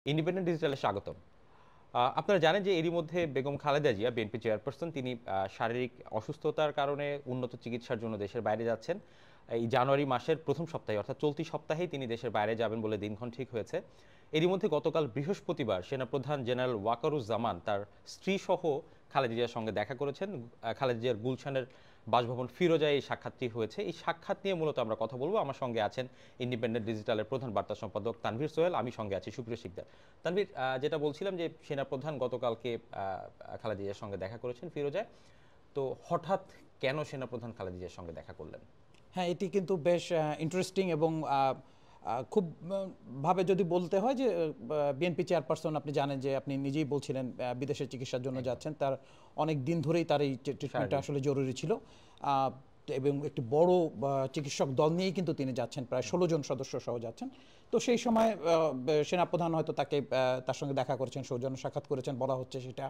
Independent ডিজিটালে স্বাগতম। আপনারা জানেন যে এরই মধ্যে বেগম খালেদা জিয়া বিএনপি চেয়ারপারসন তিনি শারীরিক অসুস্থতার কারণে উন্নত চিকিৎসার জন্য দেশের বাইরে যাচ্ছেন। এই জানুয়ারি মাসের প্রথম সপ্তাহে অর্থাৎ চলতি সপ্তাহেই তিনি দেশের বাইরে যাবেন বলে দিনক্ষণ ঠিক হয়েছে। এরই মধ্যে গতকাল বৃহস্পতিবার সেনাপ্রধান জেনারেল ওয়াকারুজ্জামান তার স্ত্রী সহ খালেদা জিয়ার সঙ্গে দেখা করেছেন। খালেদা জিয়ার গুলশানের বাসভবন ফিরোজায় এই সাক্ষাৎটি হয়েছে। এই সাক্ষাৎ নিয়ে মূলত আমরা কথা বলবো। আমার সঙ্গে আছেন ইন্ডিপেন্ডেন্ট ডিজিটালের প্রধান বার্তা সম্পাদক তানভীর সোহেল, আমি সঙ্গে আছি সুপ্রিয় শিকদার। তানভীর, যেটা বলছিলাম যে সেনাপ্রধান গতকালকে খালেদা জিয়ার সঙ্গে দেখা করেছেন ফিরোজায়। তো হঠাৎ কেন সেনাপ্রধান খালেদা জিয়ার সঙ্গে দেখা করলেন? হ্যাঁ, এটি কিন্তু বেশ ইন্টারেস্টিং এবং খুব ভাবে যদি বলতে হয় যে বিএনপি চেয়ারপারসন, আপনি জানেন যে আপনি নিজেই বলছিলেন বিদেশে চিকিৎসার জন্য যাচ্ছেন, তার অনেক দিন ধরেই তার এই ট্রিটমেন্টটা আসলে জরুরি ছিল এবং একটি বড় চিকিৎসক দল নিয়েই কিন্তু তিনি যাচ্ছেন, প্রায় 16 জন সদস্য সহ যাচ্ছেন। তো সেই সময় সেনাপ্রধান হয়তো তার সঙ্গে দেখা করেছেন, সৌজন্য সাক্ষাৎ করেছেন বলা হচ্ছে সেটা,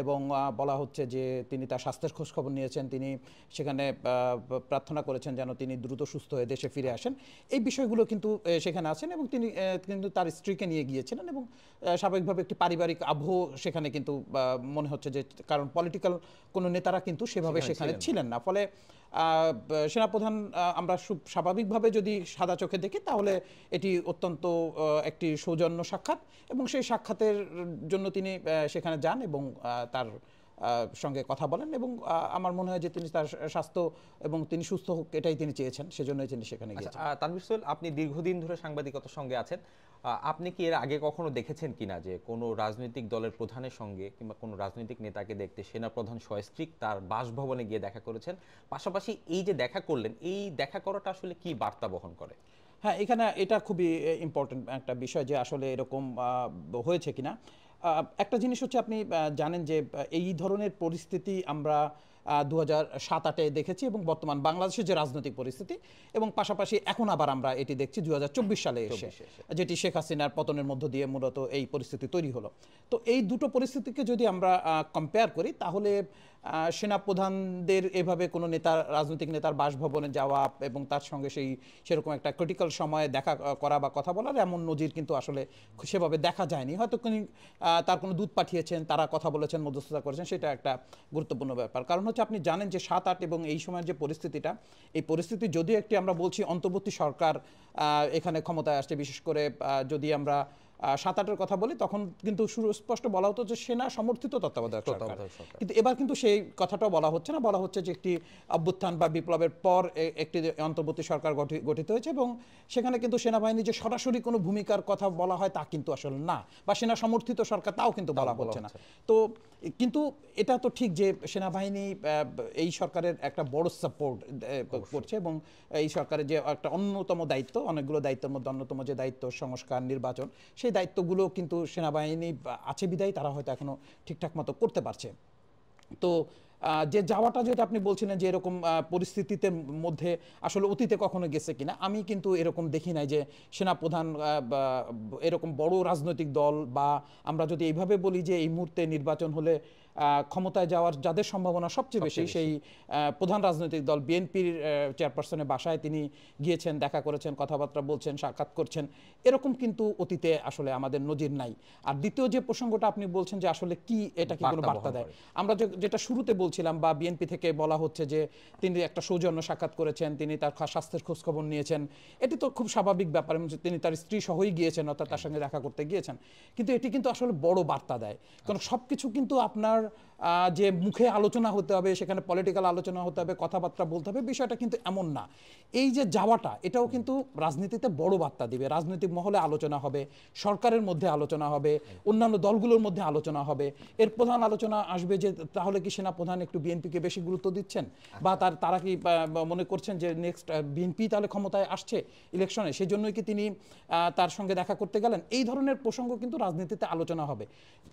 এবং বলা হচ্ছে যে তিনি তার স্বাস্থ্যের খোঁজখবর নিয়েছেন, তিনি সেখানে প্রার্থনা করেছেন যেন তিনি দ্রুত সুস্থ হয়ে দেশে ফিরে আসেন। এই বিষয়গুলো কিন্তু সেখানে আছেন, এবং তিনি কিন্তু তার স্ত্রীকে নিয়ে গিয়েছিলেন, এবং স্বাভাবিকভাবে একটি পারিবারিক আবহ সেখানে কিন্তু মনে হচ্ছে যে, কারণ পলিটিক্যাল কোনো নেতারা কিন্তু সেভাবে সেখানে ছিলেন না। ফলে সেনাপ্রধান, আমরা স্বাভাবিকভাবে যদি সাদা চোখে দেখি তাহলে এটি অত্যন্ত একটি সৌজন্য সাক্ষাৎ, এবং সেই সাক্ষাতের জন্য তিনি সেখানে যান এবং তার সঙ্গে কথা বলেন, এবং আমার মনে হয় যে তিনি তার স্বাস্থ্য এবং তিনি সুস্থ হোক এটাই তিনি চেয়েছেন, সেজন্যই তিনি সেখানে গিয়েছেন। তানভীর সোহেল, আপনি দীর্ঘদিন ধরে সাংবাদিকতার সঙ্গে আছেন। আপনি কি এর আগে কখনো দেখেছেন কিনা যে কোনো রাজনৈতিক দলের প্রধানের সঙ্গে কিংবা কোনো রাজনৈতিক নেতাকে দেখতে সেনাপ্রধান সস্ত্রীক তার বাসভবনে গিয়ে দেখা করেছেন? পাশাপাশি এই যে দেখা করলেন, এই দেখা করাটা আসলে কি বার্তা বহন করে? হ্যাঁ, এখানে এটা খুবই ইম্পর্টেন্ট একটা বিষয় যে আসলে এরকম হয়েছে কিনা। একটা জিনিস হচ্ছে, আপনি জানেন যে এই ধরনের পরিস্থিতি আমরা 2007-08 দেখেছি, এবং বর্তমান বাংলাদেশের যে রাজনৈতিক পরিস্থিতি, এবং পাশাপাশি এখন আবার আমরা এটি দেখছি 2024 সালে এসে, যেটি শেখ হাসিনার পতনের মধ্য দিয়ে মূলত এই পরিস্থিতি তৈরি হলো। তো এই দুটো পরিস্থিতিকে যদি আমরা কম্পেয়ার করি, তাহলে সেনাপ্রধানদের এভাবে কোনো রাজনৈতিক নেতার বাসভবনে যাওয়া এবং তার সঙ্গে সেরকম একটা ক্রিটিক্যাল সময়ে দেখা করা বা কথা বলার এমন নজির কিন্তু আসলে সেভাবে দেখা যায়নি। হয়তো তার কোনো দূত পাঠিয়েছেন, তারা কথা বলেছেন, মধ্যস্থতা করেছেন, সেটা একটা গুরুত্বপূর্ণ ব্যাপার। কারণ হচ্ছে, আপনি জানেন যে 7-8 এবং এই সময়ের যে পরিস্থিতিটা, এই পরিস্থিতি যদিও একটি, আমরা বলছি অন্তর্বর্তী সরকার এখানে ক্ষমতায় আসছে, বিশেষ করে যদি আমরা 7-8-এর কথা বলি, তখন কিন্তু সুস্পষ্ট বলা হতো যে সেনা সমর্থিত তত্ত্বাবধায়ক সরকার। কিন্তু এবার কিন্তু সেই কথাটাও বলা হচ্ছে না, বলা হচ্ছে যে একটি অভ্যুত্থান বা বিপ্লবের পর একটি অন্তর্বর্তী সরকার গঠিত হয়েছে, এবং সেখানে কিন্তু সেনাবাহিনী যে সরাসরি কোনো ভূমিকার কথা বলা হয় তা কিন্তু আসলে না, বা সেনা সমর্থিত সরকার তাও কিন্তু বলা হচ্ছে না। তো কিন্তু এটা তো ঠিক যে সেনাবাহিনী এই সরকারের একটা বড় সাপোর্ট করছে, এবং এই সরকারের যে একটা অন্যতম দায়িত্ব, অনেকগুলো দায়িত্বের মধ্যে অন্যতম যে দায়িত্ব সংস্কার, নির্বাচন, সেই দায়িত্বগুলো কিন্তু সেনাবাহিনী আছে বিদায় তারা হয়তো এখনো ঠিকঠাক মতো করতে পারছে। তো যে যাওয়াটা, যেটা আপনি বলছিলেন যে এরকম পরিস্থিতিতে মধ্যে আসলে অতীতে কখনো গেছে কিনা, আমি কিন্তু এরকম দেখি নাই যে সেনাপ্রধান এরকম বড় রাজনৈতিক দল, বা আমরা যদি এইভাবে বলি যে এই মুহূর্তে নির্বাচন হলে ক্ষমতায় যাওয়ার যাদের সম্ভাবনা সবচেয়ে বেশি, সেই প্রধান রাজনৈতিক দল বিএনপির চেয়ারপারসনের বাসায় তিনি গিয়েছেন, দেখা করেছেন, কথাবার্তা বলছেন, সাক্ষাৎ করছেন, এরকম কিন্তু অতীতে আসলে আমাদের নজির নাই। আর দ্বিতীয় যে প্রসঙ্গটা আপনি বলছেন যে আসলে কি এটা কি কোনো বার্তা দেয়, আমরা যেটা শুরুতে বলছিলাম, বা বিএনপি থেকে বলা হচ্ছে যে তিনি একটা সৌজন্য সাক্ষাৎ করেছেন, তিনি তার স্বাস্থ্যের খোঁজখবর নিয়েছেন, এটি তো খুব স্বাভাবিক ব্যাপার, তিনি তার স্ত্রী সহই গিয়েছেন, অর্থাৎ তার সঙ্গে দেখা করতে গিয়েছেন। কিন্তু এটি কিন্তু আসলে বড় বার্তা দেয়, কারণ সবকিছু কিন্তু আপনার যে মুখে আলোচনা হতে হবে, সেখানে পলিটিক্যাল আলোচনা হতে হবে, কথাবার্তা বলতে হবে, বিষয়টা কিন্তু এমন না। এই যে যাওয়াটা, এটাও কিন্তু রাজনীতিতে বড় বার্তা দিবে, রাজনৈতিক মহলে আলোচনা হবে, সরকারের মধ্যে আলোচনা হবে, অন্যান্য দলগুলোর মধ্যে আলোচনা হবে। এর প্রধান আলোচনা আসবে যে তাহলে কি সেনাপ্রধান একটু বিএনপিকে বেশি গুরুত্ব দিচ্ছেন, বা তারা কি মনে করছেন যে নেক্সট বিএনপি তাহলে ক্ষমতায় আসছে ইলেকশনে, সেই জন্যই কি তিনি তার সঙ্গে দেখা করতে গেলেন। এই ধরনের প্রসঙ্গ কিন্তু রাজনীতিতে আলোচনা হবে।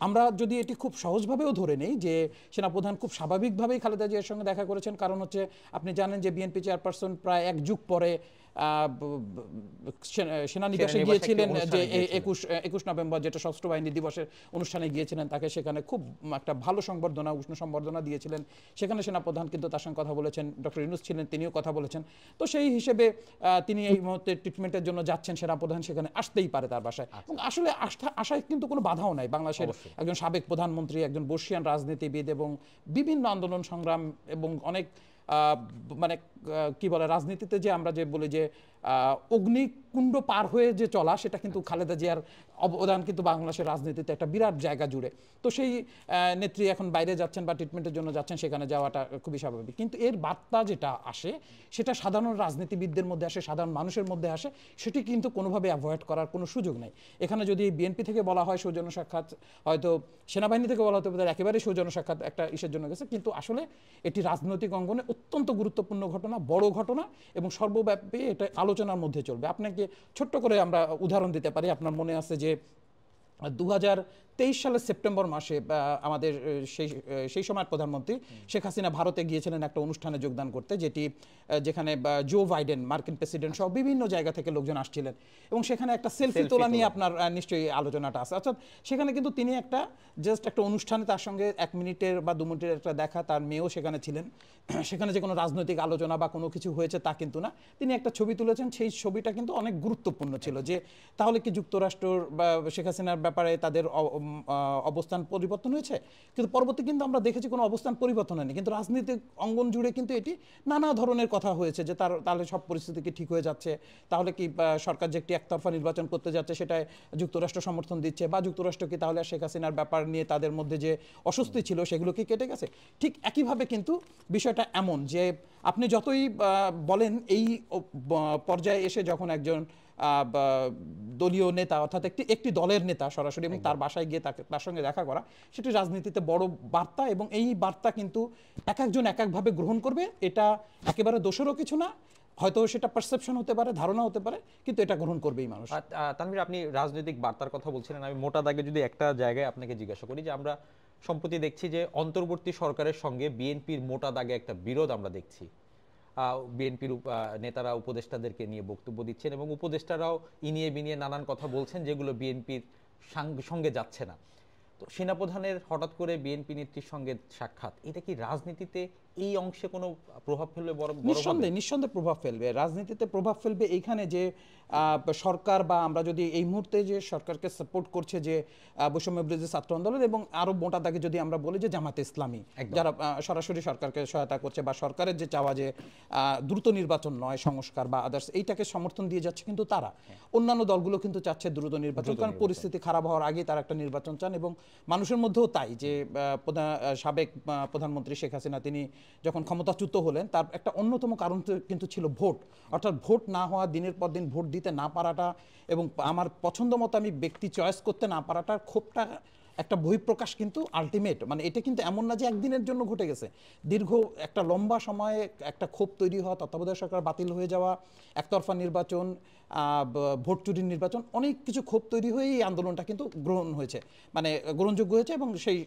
আমরা যদি এটি খুব সহজভাবেও ধরে নেই যে সেনাপ্রধান খুব স্বাভাবিকভাবেই খালেদা জিয়ার সঙ্গে দেখা করেছেন, কারণ হচ্ছে আপনি জানেন যে বিএনপি চেয়ারপারসন প্রায় 1 যুগ পরে সেনানিবাসে গিয়েছিলেন, যে 21 নভেম্বর যেটা সশস্ত্র বাহিনী দিবসের অনুষ্ঠানে গিয়েছিলেন, তাকে সেখানে খুব একটা ভালো সংবর্ধনা, উষ্ণ সংবর্ধনা দিয়েছিলেন। সেখানে সেনাপ্রধান কিন্তু তার সঙ্গে কথা বলেছেন, ডক্টর ইউনূস ছিলেন, তিনিও কথা বলেছেন। তো সেই হিসেবে তিনি এই মুহূর্তে ট্রিটমেন্টের জন্য যাচ্ছেন, সেনাপ্রধান সেখানে আসতেই পারে তার বাসায়। এবং আসলে আশায় কিন্তু কোনো বাধাও নাই। বাংলাদেশের একজন সাবেক প্রধানমন্ত্রী, একজন বর্ষিয়ান রাজনীতিবিদ এবং বিভিন্ন আন্দোলন সংগ্রাম এবং অনেক মানে কি বলে, রাজনীতিতে যে আমরা যে বলি যে অগ্নিকুণ্ড পার হয়ে যে চলা, সেটা কিন্তু খালেদা জিয়ার অবদান কিন্তু বাংলাদেশের রাজনীতিতে একটা বিরাট জায়গা জুড়ে। তো সেই নেত্রী এখন বাইরে যাচ্ছেন বা ট্রিটমেন্টের জন্য যাচ্ছেন, সেখানে যাওয়াটা খুবই স্বাভাবিক। কিন্তু এর বার্তা যেটা আসে, সেটা সাধারণ রাজনীতিবিদদের মধ্যে আসে, সাধারণ মানুষের মধ্যে আসে, সেটি কিন্তু কোনোভাবে অ্যাভয়েড করার কোনো সুযোগ নেই। এখানে যদি বিএনপি থেকে বলা হয় সৌজন্য সাক্ষাৎ, হয়তো সেনাবাহিনী থেকে বলা হতে পারে একেবারেই সৌজন্য সাক্ষাৎ একটা ইসের জন্য গেছে, কিন্তু আসলে এটি রাজনৈতিক অঙ্গনে অত্যন্ত গুরুত্বপূর্ণ ঘটনা, বড় ঘটনা এবং সর্বব্যাপী এটা আলোচনার মধ্যে চলবে। আপনাকে ছোট্ট করে আমরা উদাহরণ দিতে পারি। আপনার মনে আছে যে 2023 সালের সেপ্টেম্বর মাসে আমাদের সেই সময়ের প্রধানমন্ত্রী শেখ হাসিনা ভারতে গিয়েছিলেন একটা অনুষ্ঠানে যোগদান করতে, যেখানে জো বাইডেন মার্কিন প্রেসিডেন্ট সহ বিভিন্ন জায়গা থেকে লোকজন আসছিলেন, এবং সেখানে একটা সেলফি তোলা নিয়ে আপনার নিশ্চয়ই আলোচনাটা আছে। অর্থাৎ সেখানে কিন্তু তিনি জাস্ট একটা অনুষ্ঠানে তার সঙ্গে 1 মিনিটের বা 2 মিনিটের একটা দেখা, তার মেয়েও সেখানে ছিলেন। সেখানে যে কোনো রাজনৈতিক আলোচনা বা কোনো কিছু হয়েছে তা কিন্তু না, তিনি একটা ছবি তুলেছেন। সেই ছবিটা কিন্তু অনেক গুরুত্বপূর্ণ ছিল, যে তাহলে কি যুক্তরাষ্ট্র বা শেখ হাসিনার ব্যাপারে তাদের অবস্থান পরিবর্তন হয়েছে? কিন্তু পরবর্তী কিন্তু আমরা দেখেছি কোনো অবস্থান পরিবর্তন হয়নি, কিন্তু রাজনৈতিক অঙ্গন জুড়ে কিন্তু এটি নানা ধরনের কথা হয়েছে, যে তাহলে সব পরিস্থিতি কি ঠিক হয়ে যাচ্ছে, তাহলে কি সরকার যে একটি একতরফা নির্বাচন করতে যাচ্ছে সেটাই যুক্তরাষ্ট্র সমর্থন দিচ্ছে, বা যুক্তরাষ্ট্র কি তাহলে শেখ হাসিনার ব্যাপার নিয়ে তাদের মধ্যে যে অস্বস্তি ছিল সেগুলো কি কেটে গেছে? ঠিক একইভাবে কিন্তু বিষয়টা এমন যে আপনি যতই বলেন, এই পর্যায়ে এসে যখন একজন দলীয় নেতা, অর্থাৎ একটি দলের নেতা সরাসরি এবং তার বাসায় গিয়ে তার সঙ্গে দেখা করা, সেটি রাজনীতিতে বড় বার্তা, এবং এই বার্তা কিন্তু একজন এক একভাবে গ্রহণ করবে। এটা একেবারে দোষেরও কিছু না, হয়তো সেটা পারসেপশন হতে পারে, ধারণা হতে পারে, কিন্তু এটা গ্রহণ করবেই মানুষ। তানভীর, আপনি রাজনৈতিক বার্তার কথা বলছিলেন, আমি মোটা দাগে যদি একটা জায়গায় আপনাকে জিজ্ঞাসা করি, যে আমরা সম্প্রতি দেখছি যে অন্তর্বর্তী সরকারের সঙ্গে বিএনপির মোটা দাগে একটা বিরোধ আমরা দেখছি। বিএনপির নেতারা উপদেষ্টাদেরকে নিয়ে বক্তব্য দিচ্ছেন, এবং উপদেষ্টারাও ইনিয়ে বিনিয়ে নানান কথা বলছেন যেগুলো বিএনপির সঙ্গে যাচ্ছে না। তো সেনাপ্রধানের হঠাৎ করে বিএনপি নেত্রীর সঙ্গে সাক্ষাৎ, এটা কি রাজনীতিতে এই অংশে কোনো প্রভাব ফেলবে? নিঃসন্দেহে প্রভাব ফেলবে, রাজনীতিতে প্রভাব ফেলবে। এইখানে যে সরকার, বা আমরা যদি এই মুহূর্তে যে সরকারকে সাপোর্ট করছে যে বৈষম্য বিরোধী ছাত্র আন্দোলন, এবং আরো মোটা দাগে যদি আমরা বলি যে জামাতে ইসলামী, যারা সরাসরি সরকারকে সহায়তা করছে, বা সরকারের যে চাওয়া যে দ্রুত নির্বাচন নয়, সংস্কার বা আদার্স, এইটাকে সমর্থন দিয়ে যাচ্ছে, কিন্তু তারা অন্যান্য দলগুলো কিন্তু চাচ্ছে দ্রুত নির্বাচন, কারণ পরিস্থিতি খারাপ হওয়ার আগেই তারা একটা নির্বাচন চান। এবং মানুষের মধ্যেও তাই, যে সাবেক প্রধানমন্ত্রী শেখ হাসিনা তিনি যখন ক্ষমতাচ্যুত হলেন, তার একটা অন্যতম কারণ কিন্তু ছিল ভোট, অর্থাৎ ভোট না হওয়া, দিনের পর দিন ভোট দিতে না পারাটা, এবং আমার পছন্দ মতো আমি ব্যক্তি চয়েস করতে না পারাটার ক্ষোভটা একটা বহিঃপ্রকাশ কিন্তু আলটিমেট, মানে এটা কিন্তু এমন না যে একদিনের জন্য ঘটে গেছে, দীর্ঘ একটা লম্বা সময়ে একটা ক্ষোভ তৈরি হওয়া, তত্ত্বাবধায়ক সরকার বাতিল হয়ে যাওয়া, একতরফা নির্বাচন, ভোট চুরির নির্বাচন, অনেক কিছু ক্ষোভ তৈরি হয়ে এই আন্দোলনটা কিন্তু গ্রহণযোগ্য হয়েছে, এবং সেই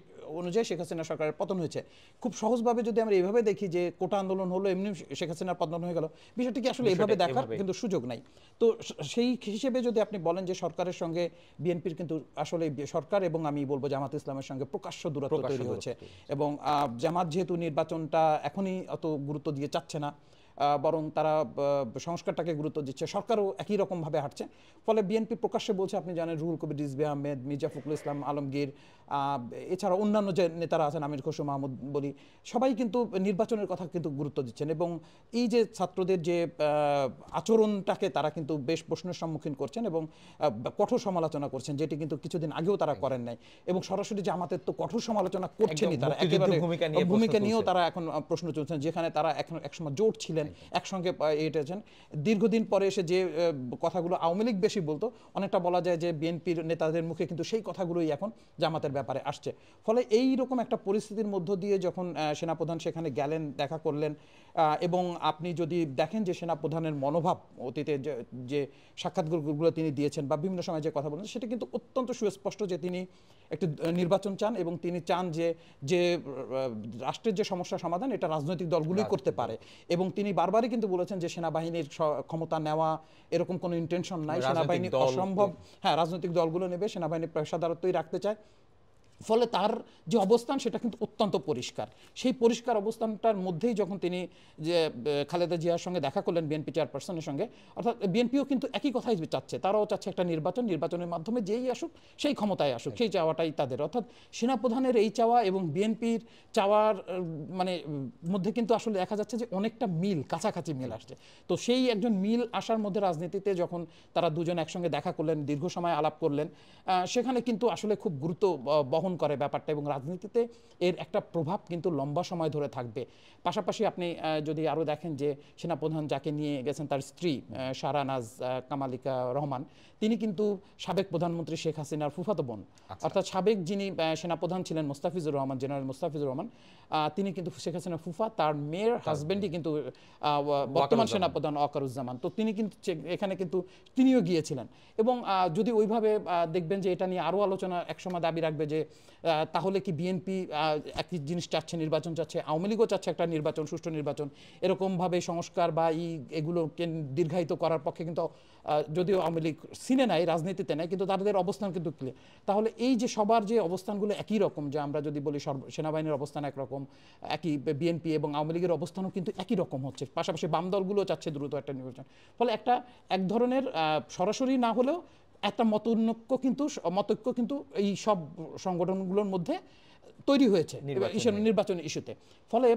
অনুযায়ী শেখ হাসিনা সরকারের পতন হয়েছে। খুব সহজভাবে যদি আমরা এইভাবে দেখি যে কোটা আন্দোলন হলো, এমনি শেখ হাসিনার পতন হয়ে গেল, বিষয়টি কি আসলে এইভাবে দেখার কিন্তু সুযোগ নাই। তো সেই হিসেবে যদি আপনি বলেন যে সরকারের সঙ্গে বিএনপির কিন্তু আসলে সরকার, এবং আমি বলবো জামাত ইসলামের সঙ্গে প্রকাশ্য দূরত্ব তৈরি হয়েছে, এবং জামাত যেহেতু নির্বাচনটা এখনই অত গুরুত্ব দিয়ে চাচ্ছে না, বরং তারা সংস্কারটাকে গুরুত্ব দিচ্ছে, সরকারও একই রকমভাবে হাঁটছে। ফলে বিএনপি প্রকাশ্যে বলছে, আপনি জানেন রুহুল কবির রিজভী আহমেদ, মির্জা ফখরুল ইসলাম আলমগীর, এছাড়া অন্যান্য যে নেতারা আছেন, আমির খসরু মাহমুদ বলি, সবাই কিন্তু নির্বাচনের কথা কিন্তু গুরুত্ব দিচ্ছেন, এবং এই যে ছাত্রদের যে আচরণটাকে তারা কিন্তু বেশ প্রশ্নের সম্মুখীন করছেন, এবং কঠোর সমালোচনা করছেন, যেটি কিন্তু কিছুদিন আগেও তারা করেন নাই, এবং সরাসরি জামাতের তো কঠোর সমালোচনা করছেনই, তারা একেবারে ভূমিকা নিয়েও তারা এখন প্রশ্ন চলছেন, যেখানে তারা এখন একসময় জোট ছিলেন, একসঙ্গে এটেছেন। দীর্ঘদিন পরে এসে যে কথাগুলো আওয়ামী লীগ বেশি বলতো, অনেকটা বলা যায় যে বিএনপির নেতাদের মুখে কিন্তু সেই কথাগুলোই এখন জামাতের ব্যাপারে আসছে। ফলে এই রকম একটা পরিস্থিতির মধ্য দিয়ে যখন সেনাপ্রধান সেখানে গেলেন, দেখা করলেন, এবং আপনি যদি দেখেন যে সেনাপ্রধানের মনোভাব অতীতে যে সাক্ষাৎকারগুলো তিনি দিয়েছেন বা বিভিন্ন সময় যে কথা বলেন, সেটা কিন্তু অত্যন্ত সুস্পষ্ট যে তিনি একটি নির্বাচন চান এবং তিনি চান যে যে রাষ্ট্রের যে সমস্যা সমাধান এটা রাজনৈতিক দলগুলোই করতে পারে। এবং তিনি বারবারই কিন্তু বলেছেন যে সেনাবাহিনীর ক্ষমতা নেওয়া এরকম কোনো ইন্টেনশন নাই, সেনাবাহিনী অসম্ভব, হ্যাঁ রাজনৈতিক দলগুলো নেবে, সেনাবাহিনী পেশাদারত্বই রাখতে চায়। ফলে তার যে অবস্থান সেটা কিন্তু অত্যন্ত পরিষ্কার। সেই পরিষ্কার অবস্থানটার মধ্যেই যখন তিনি যে খালেদা জিয়ার সঙ্গে দেখা করলেন বিএনপি চেয়ারপারসনের সঙ্গে, অর্থাৎ বিএনপিও কিন্তু একই কথাই চাচ্ছে, তারাও চাচ্ছে একটা নির্বাচনের মাধ্যমে যেই আসুক সেই ক্ষমতায় আসুক, সেই চাওয়াটাই তাদের। অর্থাৎ সেনাপ্রধানের এই চাওয়া এবং বিএনপির চাওয়ার মানে মধ্যে কিন্তু আসলে দেখা যাচ্ছে যে অনেকটা মিল, কাছাকাছি মিল আসছে। তো সেই একজন মিল আসার মধ্যে রাজনীতিতে যখন তারা দুজন একসঙ্গে দেখা করলেন, দীর্ঘ সময় আলাপ করলেন, সেখানে কিন্তু আসলে খুব গুরুত্ব বহন করে ব্যাপারটা এবং রাজনীতিতে এর একটা প্রভাব কিন্তু লম্বা সময় ধরে থাকবে। পাশাপাশি আপনি যদি আরও দেখেন যে সেনাপ্রধান যাকে নিয়ে গেছেন তার স্ত্রী শাহরানাজ কামালিকা রহমান, তিনি কিন্তু সাবেক প্রধানমন্ত্রী শেখ হাসিনার ফুফাতো বোন। অর্থাৎ সাবেক যিনি সেনাপ্রধান ছিলেন মোস্তাফিজুর রহমান, জেনারেল মোস্তাফিজুর রহমান, তিনি কিন্তু শেখ হাসিনার ফুফা, তার মেয়ের হাজব্যান্ডই কিন্তু বর্তমান সেনাপ্রধান ওয়াকারুজ্জামান। তো তিনি কিন্তু এখানে কিন্তু তিনিও গিয়েছিলেন এবং যদি ওইভাবে দেখবেন যে এটা নিয়ে আরও আলোচনা একসময় দাবি রাখবে যে তাহলে কি বিএনপি একই জিনিস চাচ্ছে, নির্বাচন চাচ্ছে, আওয়ামী লীগও চাচ্ছে একটা নির্বাচন, সুষ্ঠু নির্বাচন, এরকমভাবে সংস্কার বা এগুলোকে দীর্ঘায়িত করার পক্ষে কিন্তু যদিও আওয়ামী লীগ সিনে নাই, রাজনীতিতে নাই, কিন্তু তাদের অবস্থান কিন্তু ক্লিয়ার। তাহলে এই যে সবার যে অবস্থানগুলো একই রকম, যে আমরা যদি বলি সেনাবাহিনীর অবস্থান একরকম, একই বিএনপি এবং আওয়ামী লীগের অবস্থানও কিন্তু একই রকম হচ্ছে, পাশাপাশি বাম দলগুলো চাচ্ছে দ্রুত একটা নির্বাচন। ফলে একটা এক ধরনের সরাসরি না হলেও একটা মতৈক্য কিন্তু এই সব সংগঠনগুলোর মধ্যে তৈরি হয়েছে নির্বাচনী ইস্যুতে। ফলে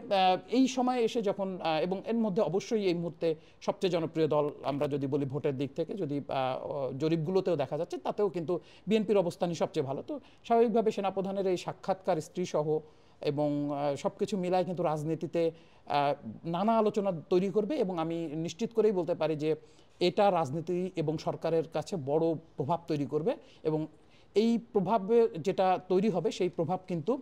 এই সময়ে এসে যখন এবং এর মধ্যে অবশ্যই এই মুহূর্তে সবচেয়ে জনপ্রিয় দল আমরা যদি বলি ভোটের দিক থেকে, যদি জরিপগুলোতেও দেখা যাচ্ছে তাতেও কিন্তু বিএনপির অবস্থানই সবচেয়ে ভালো। তো স্বাভাবিকভাবে সেনাপ্রধানের এই সাক্ষাৎকার স্ত্রী সহ এবং সব কিছু মিলায় কিন্তু রাজনীতিতে নানা আলোচনা তৈরি করবে এবং আমি নিশ্চিত করেই বলতে পারি যে এটা রাজনীতি এবং সরকারের কাছে বড় প্রভাব তৈরি করবে এবং এই প্রভাবে যেটা তৈরি হবে সেই প্রভাব কিন্তু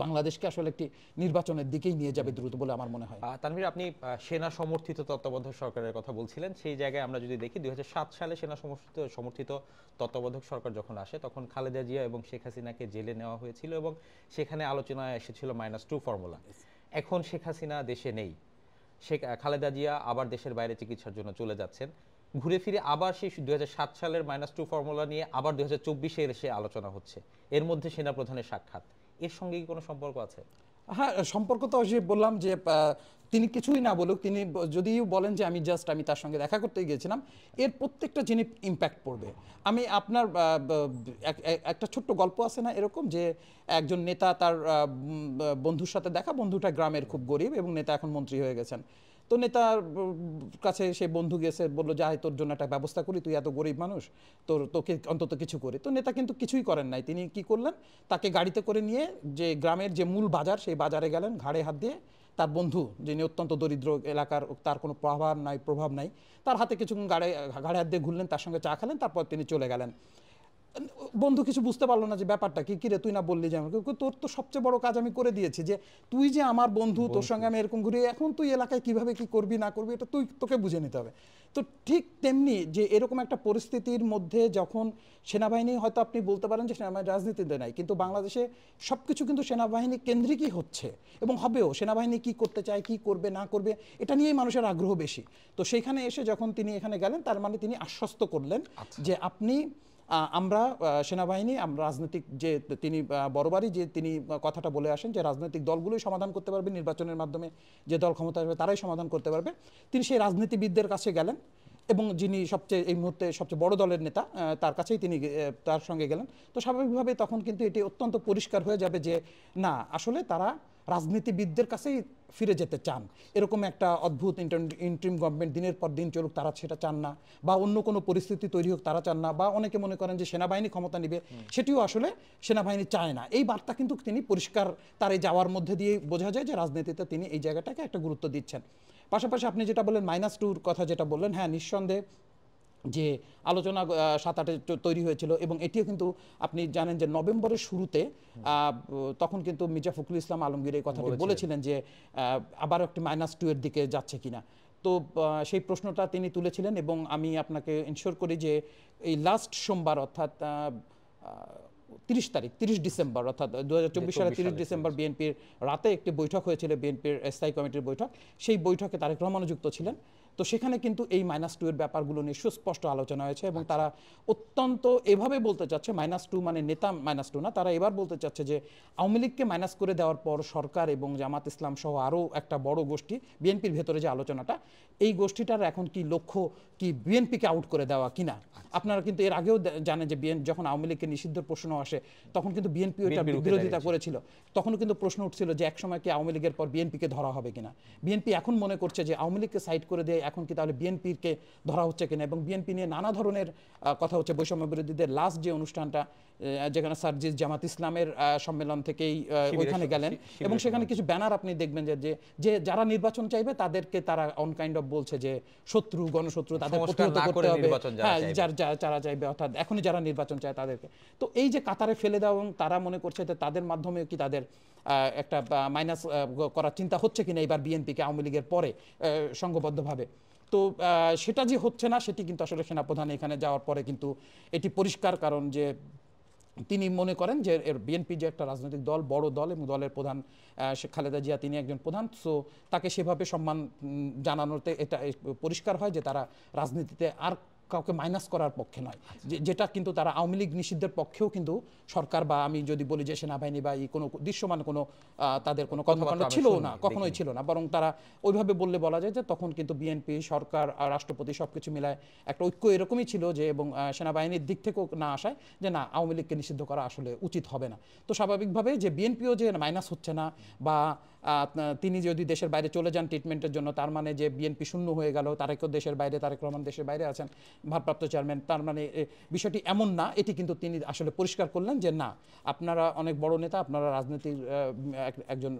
বাংলাদেশকে আসলে একটি নির্বাচনের দিকেই নিয়ে যাবে দ্রুত বলে আমার মনে হয়। তানভীর, আপনি সেনা সমর্থিত তত্ত্বাবধায়ক সরকারের কথা বলছিলেন, সেই জায়গায় আমরা যদি দেখি 2007 সালে সেনা সমর্থিত তত্ত্বাবধায়ক সরকার যখন আসে তখন খালেদা জিয়া এবং শেখ হাসিনাকে জেলে নেওয়া হয়েছিল এবং সেখানে আলোচনায় এসেছিল -2 ফর্মুলা। এখন শেখ হাসিনা দেশে নেই, খালেদা জিয়া আবার দেশের বাইরে চিকিৎসার জন্য চলে যাচ্ছেন, ঘুরে ফিরে আবার সেই 2007 সালের -2 ফর্মুলা নিয়ে আবার 2024-এ এসে আলোচনা হচ্ছে, এর মধ্যে সেনাপ্রধানের সাক্ষাৎ, এর সঙ্গে কি কোনো সম্পর্ক আছে? হ্যাঁ, সম্পর্ক তো যে বললাম যে তিনি কিছুই না বলুক, তিনি যদিও বলেন যে আমি তার সঙ্গে দেখা করতে গিয়েছিলাম, এর প্রত্যেকটা জিনিস ইম্প্যাক্ট পড়বে। আমি আপনার একটা ছোট্ট গল্প আছে না এরকম, যে একজন নেতা তার বন্ধুর সাথে দেখা, বন্ধুটা গ্রামের খুব গরিব এবং নেতা এখন মন্ত্রী হয়ে গেছেন। তো নেতার কাছে সে বন্ধু গেছে, বললো যাই তোর জন্য একটা ব্যবস্থা করি, তুই এত গরিব মানুষ, তোকে অন্তত কিছু করি। তো নেতা কিন্তু কিছুই করেন নাই, তিনি কি করলেন, তাকে গাড়িতে করে নিয়ে যে গ্রামের যে মূল বাজার সেই বাজারে গেলেন, ঘাড়ে হাত দিয়ে তার বন্ধু যিনি অত্যন্ত দরিদ্র এলাকার, তার কোনো প্রভাব নাই, তার হাতে কিছুক্ষণ ঘাড়ে হাত দিয়ে ঘুরলেন, তার সঙ্গে চা খেলেন, তারপর তিনি চলে গেলেন। বন্ধু কিছু বুঝতে পারলো না যে ব্যাপারটা কি, রে তুই না বললি যে আমাকে, তোর তো সবচেয়ে বড় কাজ আমি করে দিয়েছি, যে তুই যে আমার বন্ধু, তোর সঙ্গে আমি এরকম ঘুরে, এখন তুই এলাকায় কিভাবে কি করবি না করবি এটা তোকে বুঝে নিতে হবে। তো ঠিক তেমনি যে এরকম একটা পরিস্থিতির মধ্যে যখন সেনাবাহিনী, হয়তো আপনি বলতে পারেন যে সেনাবাহিনী রাজনীতিতে নাই, কিন্তু বাংলাদেশে সব কিছু কিন্তু সেনাবাহিনী কেন্দ্রিকই হচ্ছে এবং হবেও। সেনাবাহিনী কি করতে চায়, কি করবে না করবে, এটা নিয়েই মানুষের আগ্রহ বেশি। তো সেইখানে এসে যখন তিনি এখানে গেলেন, তার মানে তিনি আশ্বস্ত করলেন যে আমরা সেনাবাহিনী, আমরা রাজনৈতিক, যে তিনি বরাবরই যে তিনি কথাটা বলে আসেন যে রাজনৈতিক দলগুলোই সমাধান করতে পারবে, নির্বাচনের মাধ্যমে যে দল ক্ষমতা আসবে তারাই সমাধান করতে পারবে। তিনি সেই রাজনীতিবিদদের কাছে গেলেন এবং যিনি এই মুহূর্তে সবচেয়ে বড় দলের নেতা, তার কাছেই তিনি তার সঙ্গে গেলেন। তো স্বাভাবিকভাবে তখন কিন্তু এটি অত্যন্ত পরিষ্কার হয়ে যাবে যে না, আসলে তারা রাজনীতিবিদদের কাছেই ফিরে যেতে চান। এরকম একটা অদ্ভুত ইন্টারিম গভর্নমেন্ট দিনের পর দিন চলুক, তারা সেটা চান না, বা অন্য কোনো পরিস্থিতি তৈরি হোক তারা চান না, বা অনেকে মনে করেন যে সেনাবাহিনী ক্ষমতা নেবে, সেটিও আসলে সেনাবাহিনী চায় না। এই বার্তা কিন্তু তিনি পরিষ্কার তার এই যাওয়ার মধ্যে দিয়ে বোঝা যায় যে রাজনীতিতে তিনি এই জায়গাটাকে একটা গুরুত্ব দিচ্ছেন। পাশাপাশি আপনি যেটা বললেন -2 কথা যেটা বললেন, হ্যাঁ নিঃসন্দেহে যে আলোচনা 7-8-এ তৈরি হয়েছিল এবং এটিও কিন্তু আপনি জানেন যে নভেম্বরের শুরুতে তখন কিন্তু মির্জা ফখরুল ইসলাম আলমগীর এই কথাটি বলেছিলেন যে আবার একটি -2 এর দিকে যাচ্ছে কিনা। তো সেই প্রশ্নটা তিনি তুলেছিলেন এবং আমি আপনাকে ইনশিওর করি যে এই লাস্ট সোমবার, অর্থাৎ 30 ডিসেম্বর, অর্থাৎ 2024 সালের 30 ডিসেম্বর বিএনপির রাতে একটি বৈঠক হয়েছিল, বিএনপির স্থায়ী কমিটির বৈঠক। সেই বৈঠকে তারেক রহমানও যুক্ত ছিলেন। তো সেখানে কিন্তু এই -2 এর ব্যাপারগুলো নিয়ে সুস্পষ্ট আলোচনা হয়েছে এবং তারা অত্যন্ত এভাবে বলতে চাচ্ছে, -2 মানে নেতা -2 না, তারা এবার বলতে চাচ্ছে যে আওয়ামী লীগকে মাইনাস করে দেওয়ার পর সরকার এবং জামাত ইসলাম সহ আরও একটা বড় গোষ্ঠী, বিএনপির ভেতরে যে আলোচনাটা, এই গোষ্ঠীটার এখন কি লক্ষ্য কি বিএনপিকে আউট করে দেওয়া কিনা। আপনারা কিন্তু এর আগেও জানেন যে যখন আওয়ামী লীগকে নিষিদ্ধের প্রশ্ন আসে তখন কিন্তু বিএনপি ওইটা বিরোধিতা করেছিল। তখনও কিন্তু প্রশ্ন উঠছিল যে একসময় কি আওয়ামী লীগের পর বিএনপিকে ধরা হবে কিনা। বিএনপি এখন মনে করছে যে আওয়ামী লীগকে সাইড করে দিয়ে এখন কি তাহলে বিএনপিকে ধরা হচ্ছে কিনা, এবং বিএনপি নিয়ে নানা ধরনের কথা হচ্ছে। বৈষম্য বিরোধীদের লাস্ট যে অনুষ্ঠানটা, যেখানে সার্জিস জামাত ইসলামের সম্মেলন থেকেই ওইখানে গেলেন, এবং সেখানে কিছু ব্যানার আপনি দেখবেন যে যারা নির্বাচন চাইবে তাদেরকে তারা অন কাইন্ড অফ বলছে যে শত্রু, গণশত্রু, তাদের প্রতিহত করতে হবে, হ্যাঁ, যারা চাইবে, অর্থাৎ এখনই যারা নির্বাচন চায় তাদেরকে। তো এই যে কাতারে ফেলে দেওয়া, এবং তারা মনে করছে যে তাদের মাধ্যমে কি তাদের একটা মাইনাস করার চিন্তা হচ্ছে কিনা এবার বিএনপিকে আওয়ামী লীগের পরে সংঘবদ্ধভাবে। তো সেটা যে হচ্ছে না সেটি কিন্তু আসলে সেনাপ্রধান এখানে যাওয়ার পরে কিন্তু এটি পরিষ্কার, কারণ যে তিনি মনে করেন যে বিএনপি যে একটা রাজনৈতিক দল, বড় দল, এবং দলের প্রধান খালেদা জিয়া তিনি একজন প্রধান, সো তাকে সেভাবে সম্মান জানানোতে এটা পরিষ্কার হয় যে তারা রাজনীতিতে আর কাউকে মাইনাস করার পক্ষে নয়, যেটা কিন্তু তারা আওয়ামী লীগ নিষিদ্ধের পক্ষেও কিন্তু সরকার, বা আমি যদি বলি যে সেনাবাহিনী বা এই কোনো দৃশ্যমান কোনো তাদের কোনো কর্মকাণ্ড ছিল না, কখনোই ছিল না। বরং তারা ওইভাবে বললে বলা যায় যে তখন কিন্তু বিএনপি, সরকার আর রাষ্ট্রপতি সব কিছু মিলায় একটা ঐক্য এরকমই ছিল যে, এবং সেনাবাহিনীর দিক থেকেও না আসায় যে না, আওয়ামী লীগকে নিষিদ্ধ করা আসলে উচিত হবে না। তো স্বাভাবিকভাবে যে বিএনপিও যে মাইনাস হচ্ছে না, বা তিনি যদি দেশের বাইরে চলে যান ট্রিটমেন্টের জন্য, তার মানে যে বিএনপি শূন্য হয়ে গেল, তারেকও দেশের বাইরে, তারেক রহমান দেশের বাইরে আছেন, ভারপ্রাপ্ত চেয়ারম্যান, তার মানে বিষয়টি এমন না। এটি কিন্তু তিনি আসলে পরিষ্কার করলেন যে না, আপনারা অনেক বড় নেতা, আপনারা রাজনীতির একজন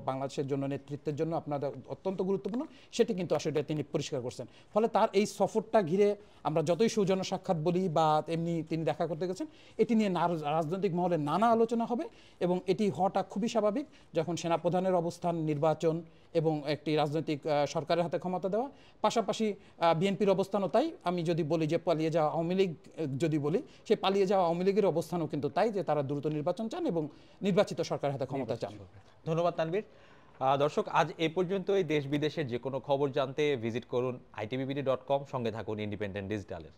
বাংলাদেশের জন্য, নেতৃত্বের জন্য আপনারা অত্যন্ত গুরুত্বপূর্ণ, সেটি কিন্তু আসলে তিনি পরিষ্কার করছেন। ফলে তার এই সফরটা ঘিরে আমরা যতই সৌজন্য সাক্ষাৎ বলি বা এমনি তিনি দেখা করতে গেছেন, এটি নিয়ে রাজনৈতিক মহলে নানা আলোচনা হবে, এবং এটি হওয়াটা খুবই স্বাভাবিক যখন সেনাপ্রধানের অবস্থান, নির্বাচন এবং একটি রাজনৈতিক সরকারের হাতে ক্ষমতা দেওয়া, পাশাপাশি বিএনপির অবস্থানও তাই। আমি যদি বলি যে পালিয়ে যাওয়া আওয়ামী লীগ, যদি বলি সেই পালিয়ে যাওয়া আওয়ামী লীগের অবস্থানও কিন্তু তাই, যে তারা দ্রুত নির্বাচন চান এবং নির্বাচিত সরকারের হাতে ক্ষমতা চান। ধন্যবাদ তানভীর। দর্শক, আজ এ পর্যন্তই। দেশ বিদেশের যে কোনো খবর জানতে ভিজিট করুন itbbd.com, সঙ্গে থাকুন ইন্ডিপেন্ডেন্ট ডিজিটালের।